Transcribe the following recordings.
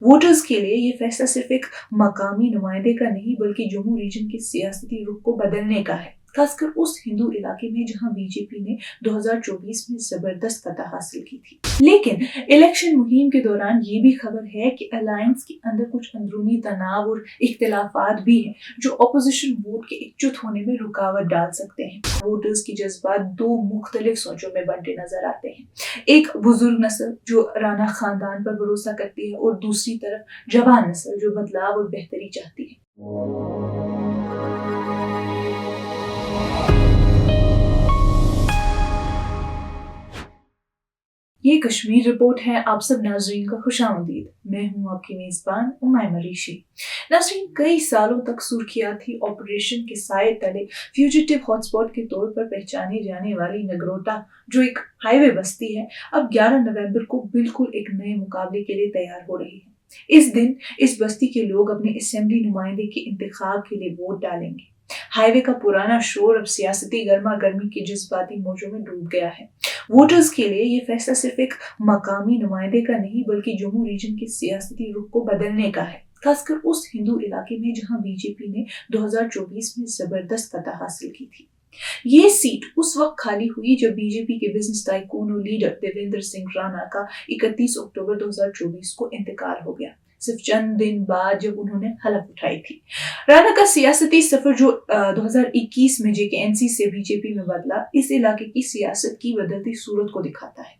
Voters के लिए ये फैसला सिर्फ एक मकामी नुमाइंदे का नहीं बल्कि जम्मू रीजन के सियासती रुख को बदलने का है, खासकर उस हिंदू इलाके में जहां बीजेपी ने 2024 में जबरदस्त फतह हासिल की थी। लेकिन इलेक्शन मुहिम के दौरान ये भी खबर है कि अलायंस के अंदर कुछ अंदरूनी तनाव और इख्तिलाफात भी हैं जो अपोजिशन वोट के एकजुट होने में रुकावट डाल सकते हैं। वोटर्स की जज्बात दो मुख्तलिफ सोचों में बंटे नजर आते हैं। एक बुजुर्ग नस्ल जो राणा खानदान पर भरोसा करती है और दूसरी तरफ जवान नस्ल जो बदलाव और बेहतरी चाहती है। ये कश्मीर रिपोर्ट है। आप सब नाजरीन का खुशामदीद। मैं हूं आपकी मेजबान उमाइमा ऋषि। नाजरीन, कई सालों तक सुर्खियां थी ऑपरेशन के साए तले फ्यूजिटिव हॉटस्पॉट के तौर पर पहचानी जाने वाली नगरोटा, जो एक हाईवे बस्ती है, अब 11 नवंबर को बिल्कुल एक नए मुकाबले के लिए तैयार हो रही है। इस दिन इस बस्ती के लोग अपने असेंबली नुमाइंदे के इंतखाब के लिए वोट डालेंगे। हाईवे का पुराना शोर अब सियासती गर्मा गर्मी के जज्बाती मौजों में डूब गया है। वोटर्स के लिए ये फैसला सिर्फ एक मकामी नुमाइंदे का नहीं बल्कि जम्मू रीजन के सियासती रुख को बदलने का है, खासकर उस हिंदू इलाके में जहां बीजेपी ने 2024 में जबरदस्त फतह हासिल की थी। ये सीट उस वक्त खाली हुई जब बीजेपी के बिजनेस टाइकून और लीडर देवेंद्र सिंह राणा का 31 अक्टूबर 2024 को इंतकाल हो गया, सिर्फ चंद दिन बाद जब उन्होंने हलफ उठाई थी। राणा का सियासती सफर जो 2021 में जेकेएनसी से बीजेपी में बदला, इस इलाके की सियासत की बदलती सूरत को दिखाता है।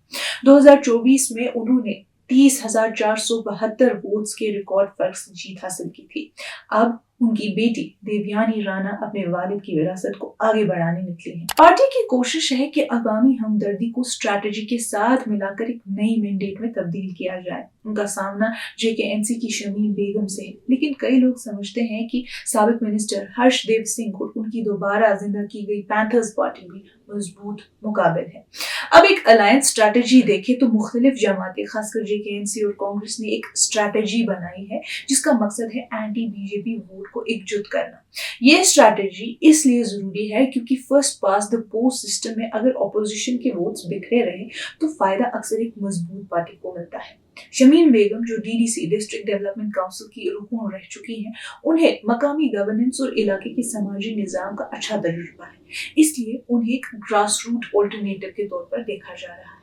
2024 में उन्होंने 30,472 वोट्स के रिकॉर्ड फर्क से जीत हासिल की थी। अब उनकी बेटी देवयानी राणा अपने वालिद की विरासत को आगे बढ़ाने निकली हैं। पार्टी की कोशिश है कि अवामी हमदर्दी को स्ट्रैटेजी के साथ मिलाकर एक नई मैंडेट में तब्दील किया जाए। उनका सामना जेकेएनसी की शमीम बेगम से है, लेकिन कई लोग समझते हैं कि साबिक मिनिस्टर हर्षदेव सिंह और उनकी दोबारा जिंदा की गई पैंथर्स पार्टी भी मजबूत मुकाबिल है। अब एक अलायंस स्ट्रैटेजी देखें तो मुख्तलिफ जमातें, खासकर जेकेएनसी और कांग्रेस ने एक स्ट्रैटेजी बनाई है जिसका मकसद है एंटी बीजेपी वोट को एकजुट करना। ये स्ट्रैटेजी इसलिए जरूरी है क्योंकि first pass the post system में अगर ऑपोजिशन के वोट्स बिखरे रहे तो फायदा अक्सर एक मजबूत पार्टी को मिलता है। शमीम बेगम जो डीडीसी डिस्ट्रिक्ट डेवलपमेंट काउंसिल की रुकन रह चुकी हैं, उन्हें मकामी गवर्नेंस और इलाके के समाजी निजाम का अच्छा तजुर्बा है, इसलिए उन्हें एक ग्रास रूट ऑल्टरनेटिव के तौर पर देखा जा रहा है।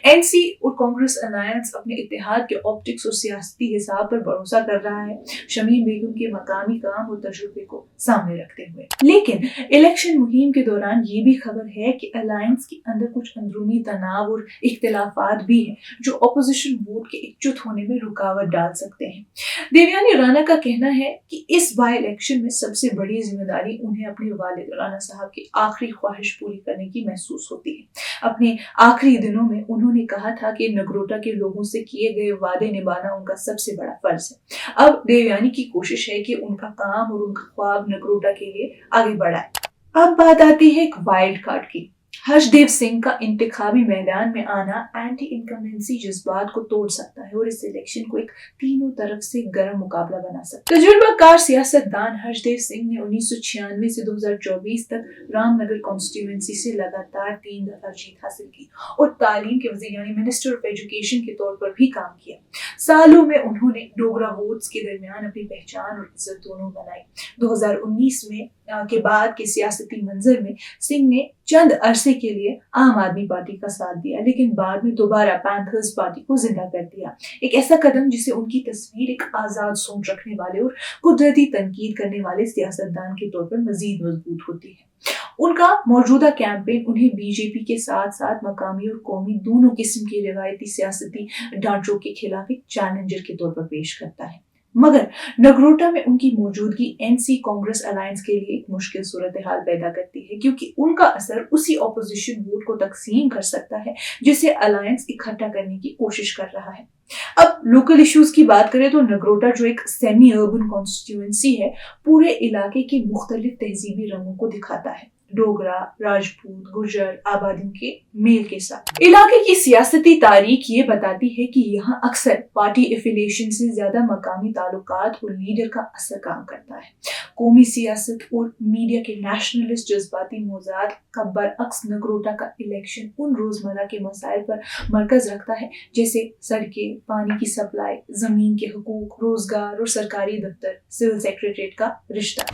एनसी और कांग्रेस अलायंस अपने इत्तेहाद के ऑप्टिक्स और सियासती हिसाब पर भरोसा कर रहा है, शमीम बेगम के मकामी काम और तजुर्बे को सामने रखते हुए। लेकिन इलेक्शन मुहिम के दौरान ये भी खबर है कि अलायंस के अंदर कुछ अंदरूनी तनाव और इख्तिलाफात भी हैं जो अपोजिशन वोट के एकजुट होने में रुकावट डाल सकते हैं। देवयानी राणा का कहना है कि इस बाय इलेक्शन में सबसे बड़ी जिम्मेदारी उन्हें अपने वालिद राणा साहब की आखिरी ख्वाहिश पूरी करने की महसूस होती है। अपने आखिरी दिनों में उन्होंने कहा था कि नगरोटा के लोगों से किए गए वादे निभाना उनका सबसे बड़ा फर्ज है। अब देवयानी की कोशिश है कि उनका काम और उनका ख्वाब नगरोटा के लिए आगे बढ़ाए। अब बात आती है एक वाइल्ड कार्ड की। हर्षदेव सिंह का इंतखाबी मैदान में आना एंटी इनकम्बेंसी जज्बात को तोड़ सकता है और इस इलेक्शन को एक तीनों तरफ से गर्म मुकाबला बना सकता है। तजुर्बाकार सियासतदान हर्षदेव सिंह ने 1996 से 2024 तक रामनगर कॉन्स्टिट्यूएंसी से लगातार 3 दफा जीत हासिल की और तालीम के वजीर यानी मिनिस्टर ऑफ एजुकेशन के तौर पर भी काम किया। सालों में उन्होंने डोगरा वोट्स के दरमियान अपनी पहचान और इज्जत दोनों बनाई। 2019 में के बाद के सियासती मंजर में सिंह ने चंद अरसे के लिए आम आदमी पार्टी का साथ दिया, लेकिन बाद में दोबारा पैंथर्स पार्टी को जिंदा कर दिया। एक ऐसा कदम जिसे उनकी तस्वीर एक आजाद सोच रखने वाले और कुदरती तनकीद करने वाले सियासतदान के तौर पर मजीद मजबूत होती है। उनका मौजूदा कैंपेन उन्हें बीजेपी के साथ साथ मकामी और कौमी दोनों किस्म की रिवायती सियासती ढांचों के खिलाफ एक चैलेंजर के तौर पर पेश करता है। मगर नगरोटा में उनकी मौजूदगी एनसी कांग्रेस अलायंस के लिए एक मुश्किल सूरत हाल पैदा करती है, क्योंकि उनका असर उसी ऑपोजिशन वोट को तकसीम कर सकता है जिसे अलायंस इकट्ठा करने की कोशिश कर रहा है। अब लोकल इश्यूज की बात करें तो नगरोटा जो एक सेमी अर्बन कॉन्स्टिट्यूएंसी है, पूरे इलाके के मुख्तलिफ तहजीबी रंगों को दिखाता है। डोगरा, राजपूत, गुर्जर आबादियों के मेल के साथ। इलाके की सियासती तारीख ये बताती है कि यहाँ अक्सर पार्टी एफिलिएशन से ज्यादा मकामी ताल्लुकात और लीडर का असर काम करता है। कौमी सियासत और मीडिया के नेशनलिस्ट जज्बाती मौज़ूद का बरअक्स नगरोटा का इलेक्शन उन रोजमर्रा के मसाइल पर मरकज रखता है, जैसे सड़कें, पानी की सप्लाई, जमीन के हुकूक, रोजगार और सरकारी दफ्तर, सिविल सेक्रेटरीट का रिश्ता।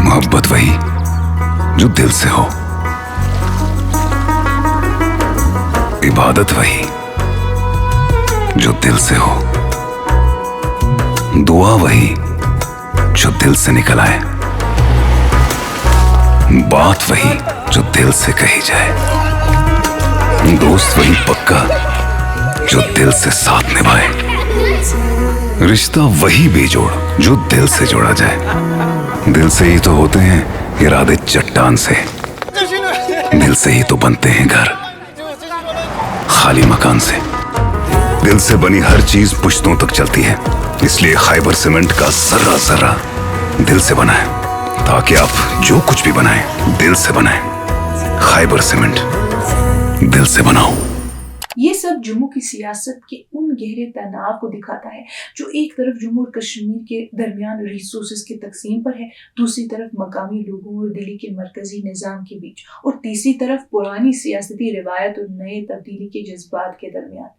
मोहब्बत वही जो दिल से हो, इबादत वही जो दिल से हो, दुआ वही जो दिल से निकल आए, बात वही जो दिल से कही जाए, दोस्त वही पक्का जो दिल से साथ निभाए, रिश्ता वही बेजोड़ जो दिल से जोड़ा जाए। दिल से ही तो होते हैं इरादे चट्टान से, दिल से ही तो बनते हैं घर खाली मकान से। दिल से बनी हर चीज पुश्तों तक चलती है, इसलिए खैबर सीमेंट का जर्रा जर्रा दिल से बना है, ताकि आप जो कुछ भी बनाएं दिल से बनाएं। खैबर सीमेंट, दिल से बनाओ। ये सब जम्मू की सियासत के उन गहरे तनाव को दिखाता है जो एक तरफ जम्मू और कश्मीर के दरमियान रिसोर्सेज की तकसीम पर है, दूसरी तरफ मकामी लोगों और दिल्ली के मरकजी निज़ाम के बीच, और तीसरी तरफ पुरानी सियासती रिवायत और नए तब्दीली के जज्बात के दरमियान।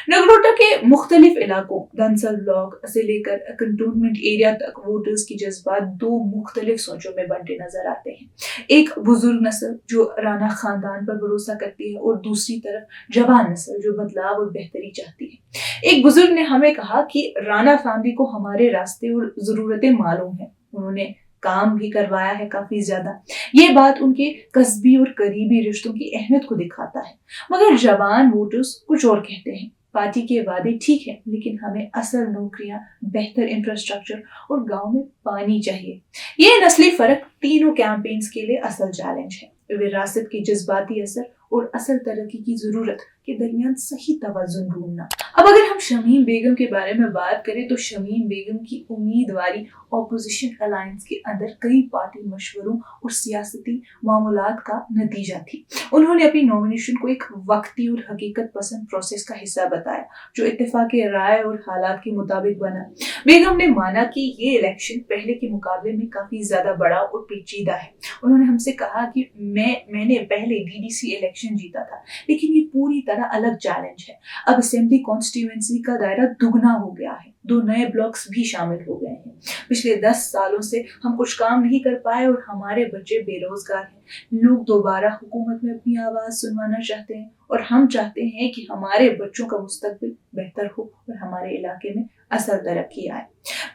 नगरोटा के मुख्तलिफ इलाकों दंसल ब्लॉक से लेकर कंटोनमेंट एरिया तक वोटर्स की जज्बात दो मुख्तलिफ सोचों में बंटे नजर आते हैं। एक बुजुर्ग नस्ल जो राणा खानदान पर भरोसा करती है, और दूसरी तरफ जवान नस्ल जो बदलाव और बेहतरी चाहती है। एक बुजुर्ग ने हमें कहा कि राणा फैमिली को हमारे रास्ते और जरूरतें मालूम है, उन्होंने काम भी करवाया है काफी ज्यादा। ये बात उनके कस्बी और करीबी रिश्तों की अहमियत को दिखाता है। मगर जवान वोटर्स कुछ और कहते हैं, पार्टी के वादे ठीक है, लेकिन हमें असल नौकरियां, बेहतर इंफ्रास्ट्रक्चर और गांव में पानी चाहिए। ये नस्ली फर्क तीनों कैंपेन्स के लिए असल चैलेंज है। विरासत के जज्बाती असर और असल तरक्की की जरूरत के दरमियान सही तवज़ुन ढूंढना। अब अगर हम शमीम बेगम के बारे में बात करें तो शमीम बेगम की उम्मीदवारी ऑपोजिशन अलायंस के अंदर कई पार्टी मशवरों और सियासती मामूलात का नतीजा थी। उन्होंने अपनी नॉमिनेशन को एक वक्ती और हकीकत पसंद प्रोसेस का हिस्सा बताया, जो इत्तेफाक राय और हालात के मुताबिक बना। बेगम ने माना कि ये इलेक्शन पहले के मुकाबले में काफी ज्यादा बड़ा और पेचीदा है। उन्होंने हमसे कहा कि मैंने पहले डीडीसी इलेक्शन जीता था, लेकिन ये पूरी तरह अलग चैलेंज है। अब असेंबली कॉन्स्टिट्यूएंसी का दायरा दुगना हो गया है, 2 नए ब्लॉक्स भी शामिल हो गए हैं। पिछले 10 सालों से हम कुछ काम नहीं कर पाए और हमारे बच्चे बेरोजगार हैं। लोग दोबारा हुकूमत में अपनी आवाज सुनवाना चाहते हैं, और हम चाहते हैं कि हमारे बच्चों का मुस्तकबिल बेहतर हो और हमारे इलाके में असल तरक्की आए।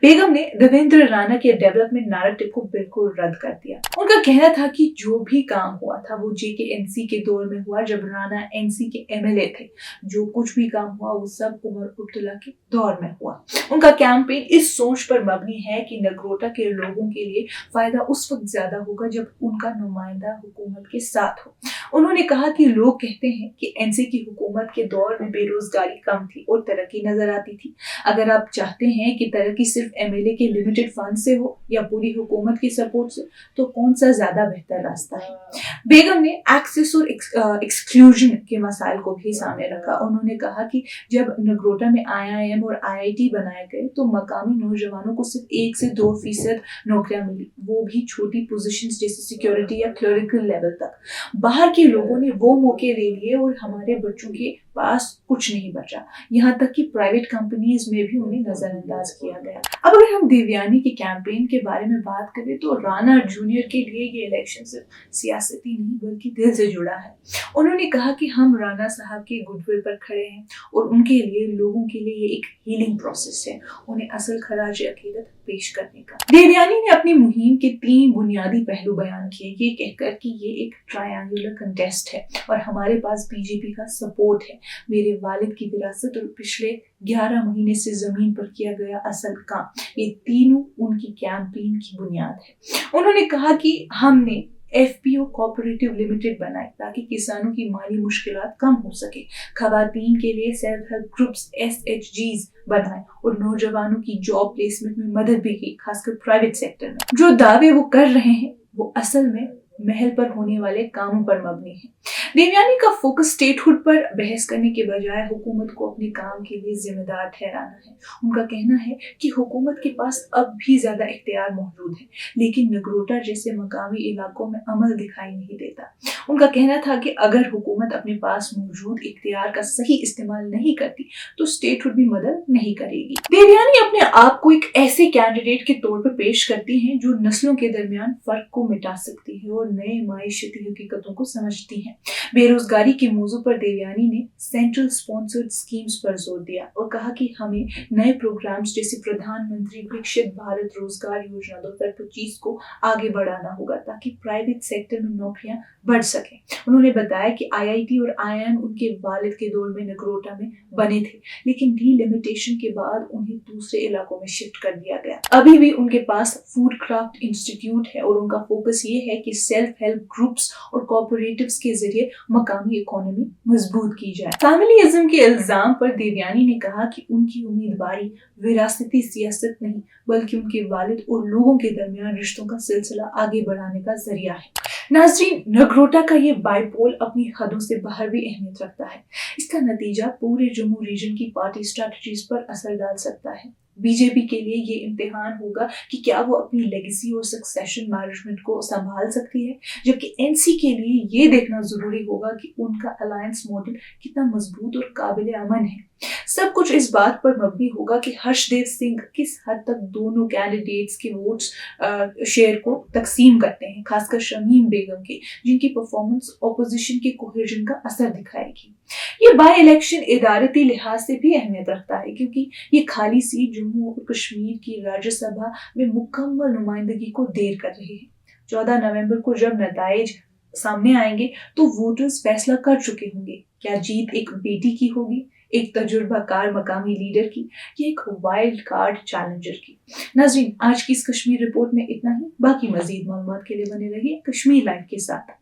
बेगम ने देवेंद्र राणा के डेवलपमेंट नैरेटिव को बिल्कुल रद्द कर दिया। उनका कहना था कि जो भी काम हुआ था वो JKNC के दौर में हुआ, जब राणा NC के MLA थे। जो कुछ भी काम हुआ वो सब उमर अब्दुल्ला के दौर में हुआ। उनका कैंपेन इस सोच पर मबनी है कि नगरोटा के लोगों के लिए फायदा उस वक्त ज्यादा होगा जब उनका नुमाइंदा हुकूमत के साथ हो। उन्होंने कहा कि लोग कहते हैं कि NC की हुकूमत के दौर में बेरोजगारी कम थी और तरक्की नजर आती थी। अगर आप चाहते हैं कि तरक्की सिर्फ MLA के लिमिटेड फंड से हो या पूरी हुकूमत की सपोर्ट से, तो कौन सा ज्यादा बेहतर रास्ता है। बेगम ने एक्सेस और एक्सक्लूजन के मसाइल को भी सामने रखा। उन्होंने कहा कि जब नगरोटा में IIM और IIT बनाए गए तो मकामी नौजवानों को सिर्फ 1 से 2% नौकरियां मिली, वो भी छोटी पोजीशंस जैसे सिक्योरिटी या क्लरिकल लेवल तक। बाहर के लोगों ने वो मौके ले लिए और हमारे बच्चों के पास कुछ नहीं बचा। यहाँ तक कि प्राइवेट कंपनीज में भी उन्हें नजरअंदाज किया गया। अब अगर हम देवयानी के कैंपेन के बारे में बात करें तो राणा जूनियर के लिए ये इलेक्शन सिर्फ सियासती नहीं बल्कि दिल से जुड़ा है। उन्होंने कहा कि हम राणा साहब के गुडविल पर खड़े हैं और उनके लिए, लोगों के लिए ये एक हीलिंग प्रोसेस है, उन्हें असल खराज अकीदत पेश करने का। देवयानी ने अपनी मुहिम के 3 बुनियादी पहलू बयान किए, ये कहकर कि ये एक ट्रायंगुलर कंटेस्ट है और हमारे पास बीजेपी का सपोर्ट है, मेरे वालिद की विरासत और पिछले 11 महीने से जमीन पर किया गया असल काम, ये तीनों उनकी कैंपेन की बुनियाद है। उन्होंने कहा कि हमने FPO कोऑपरेटिव लिमिटेड बनाए ताकि किसानों की माली मुश्किलात कम हो सके। खवातीन के लिए सेल्फ हेल्प ग्रुप्स SHGs बनाए और नौजवानों की जॉब प्लेसमेंट में मदद भी की, खासकर प्राइवेट सेक्टर में। जो दावे वो कर रहे हैं वो असल में महल पर होने वाले कामों पर मबनी है। देवयानी का फोकस स्टेटहुड पर बहस करने के बजाय हुकूमत को अपने काम के लिए जिम्मेदार ठहराना है। उनका कहना है कि हुकूमत के पास अब भी ज्यादा इख्तियार मौजूद है, लेकिन नगरोटा जैसे मकामी इलाकों में अमल दिखाई नहीं देता। उनका कहना था कि अगर हुकूमत अपने पास मौजूद इख्तियार का सही इस्तेमाल नहीं करती तो स्टेटहुड भी मदद नहीं करेगी। देवयानी अपने आप को एक ऐसे कैंडिडेट के तौर पर पेश करती हैं जो नस्लों के दरमियान फर्क को मिटा सकती है और नए माईशती हकीकतों को समझती हैं। बेरोजगारी के मौजू पर देवयानी ने सेंट्रल स्पॉन्सर्ड स्कीम्स पर जोर दिया और कहा कि हमें नए प्रोग्राम्स जैसे प्रधानमंत्री विकसित भारत रोजगार योजना 2025 को आगे बढ़ाना होगा ताकि प्राइवेट सेक्टर में नौकरियां बढ़ सकें। उन्होंने बताया कि IIT और IIM उनके वालिद के दौर में नगरोटा में बने थे, लेकिन डीलिमिटेशन के बाद उन्हें दूसरे इलाकों में शिफ्ट कर दिया गया। अभी भी उनके पास फूड क्राफ्ट इंस्टीट्यूट है और उनका फोकस ये है कि सेल्फ हेल्प ग्रुप्स और कोऑपरेटिव्स के जरिए मकामी इकोनॉमी मजबूत की जाए। फैमिलीइज्म के इल्जाम पर देवयानी ने कहा कि उनकी उम्मीदवारी विरासती सियासत नहीं बल्कि उनके वालिद और लोगों के दरमियान रिश्तों का सिलसिला आगे बढ़ाने का जरिया है। नाज़रीन, नगरोटा का ये बाइपोल अपनी हदों से बाहर भी अहमियत रखता है। इसका नतीजा पूरे जम्मू रीजन की पार्टी स्ट्रेटजीज पर असर डाल सकता है। बीजेपी के लिए ये इम्तिहान होगा कि क्या वो अपनी लेगेसी और सक्सेशन मैनेजमेंट को संभाल सकती है, जबकि एनसी के लिए ये देखना जरूरी होगा कि उनका अलायंस मॉडल कितना मजबूत और काबिल अमन है। सब कुछ इस बात पर मबनी होगा कि हर्षदेव सिंह किस हद तक दोनों कैंडिडेट्स के वोट्स शेयर को तकसीम करते हैं, खासकर शमीम बेगम के, जिनकी परफॉर्मेंस ऑपोजिशन के कोहेजन का असर दिखाएगी। ये बाई इलेक्शन इदारती लिहाज से भी अहमियत रखता है क्योंकि ये खाली सीट जम्मू और कश्मीर की राज्यसभा में मुकम्मल नुमाइंदगी को देर कर रही है। 14 नवंबर को जब नताइज सामने आएंगे तो वोटर्स फैसला कर चुके होंगे, क्या जीत एक बेटी की होगी, एक तजुर्बाकार मकामी लीडर की या एक वाइल्ड कार्ड चैलेंजर की। नाज़रीन, आज की इस कश्मीर रिपोर्ट में इतना ही। बाकी मजीद मालूमात के लिए बने रहिए कश्मीर लाइव के साथ।